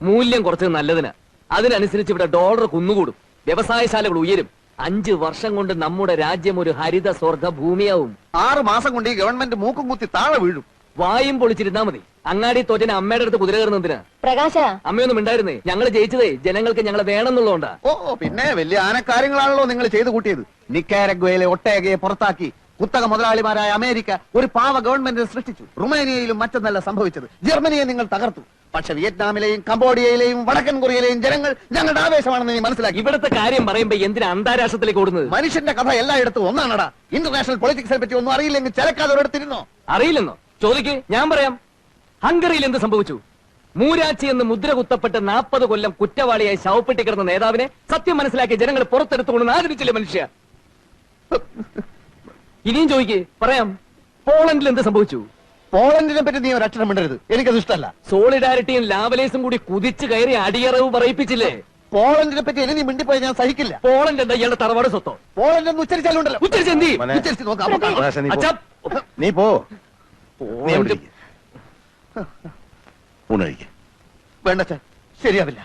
മൂല്യം കുറച്ചത് നല്ലതിന്. അതിനനുസരിച്ച് ഇവിടെ ഡോളർ കുന്നുകൂടും, വ്യവസായശാലകൾ ഉയരും. 5 വർഷം കൊണ്ട് നമ്മുടെ രാജ്യം ഒരു ഹരിത സ്വർഗ ഭൂമിയാവും. 6 മാസം കൊണ്ട് ഈ ഗവൺമെന്റ് മൂക്കും കുത്തി താഴെ വീഴും. വായും പൊളിച്ചിരുന്നാ മതി. അങ്ങാടി തോറ്റന് അമ്മയുടെ അടുത്ത് കുതിര കയറുന്നതിന്. പ്രകാശ, അമ്മയൊന്നും ഉണ്ടായിരുന്നേ. ഞങ്ങൾ ജയിച്ചതേ ജനങ്ങൾക്ക് ഞങ്ങളെ വേണമെന്നുള്ളതുകൊണ്ടാ. ഓ പിന്നെ വലിയ ആനക്കാര്യങ്ങളാണല്ലോ നിങ്ങൾ ചെയ്തു കൂട്ടിയത്. നിക്കാരഗ്വയിലെ ഒട്ടേകയെ പുറത്താക്കി കുത്തക മുതലാളിമാരായ അമേരിക്ക ഒരു പാവ ഗവൺമെന്റിനെ സൃഷ്ടിച്ചു. റുമേനിയയിലും മറ്റൊന്നല്ല സംഭവിച്ചത്. ജർമ്മനിയെ നിങ്ങൾ തകർത്തു. പക്ഷെ വിയറ്റ്നാമിലെയും കംബോഡിയയിലെയും വടക്കൻ കൊറിയയിലെയും ജനങ്ങൾ ഞങ്ങളുടെ ആവേശമാണെന്ന് നീ മനസ്സിലാക്കി. ഇവിടുത്തെ കാര്യം പറയുമ്പോ എന്തിനാ അന്താരാഷ്ട്രത്തിലേക്ക് ഓടുന്നത്? മനുഷ്യന്റെ കഥ എല്ലായിടത്തും ഒന്നാണടാ. ഇന്റർനാഷണൽ പൊളിറ്റിക്സിനെ പറ്റി ഒന്നും അറിയില്ലെങ്കിൽ ചിലക്കാതെ ഒരിടത്തിരുന്നോ? അറിയില്ലെന്നോ? ചോദിക്ക്, ഞാൻ പറയാം. ഹംഗറിയിൽ എന്ത് സംഭവിച്ചു? മൂരാച്ചി എന്ന് മുദ്ര കുത്തപ്പെട്ട് 40 കൊല്ലം കുറ്റവാളിയായി ശവപ്പെട്ടി കിടന്ന നേതാവിനെ സത്യം മനസ്സിലാക്കി ജനങ്ങൾ പുറത്തെടുത്തുകൊണ്ട് ആദരിച്ചില്ലേ മനുഷ്യ? ഇനിയും ചോദിക്ക്, പറയാം. പോളണ്ടിൽ എന്ത് സംഭവിച്ചു? പോളണ്ടിനെ പറ്റി നീ ഒരു അക്ഷരം മിണ്ടരുത്, എനിക്കത് ഇഷ്ടമല്ല. സോളിഡാരിറ്റിയും ലാവലേസും കൂടി കുതിച്ചു കയറി അടിയറവ് പറയിപ്പിച്ചില്ലേ? പോളണ്ടിനെ പറ്റി ഇനി നീ മിണ്ടിപ്പോയി ഞാൻ സഹിക്കില്ല. പോളണ്ട് എന്താ ഇയാളുടെ തറവാട് സ്വത്തോ? പോളണ്ട് എന്ന് ഉച്ചരിച്ചാലുണ്ടല്ലോ. ഉച്ചരിച്ചെന്തി ഉച്ചരിച്ച് നോക്കാം. അച്ഛാ, നീ പോ. പോളണ്ട് വേണ്ട, ശരിയാവില്ല.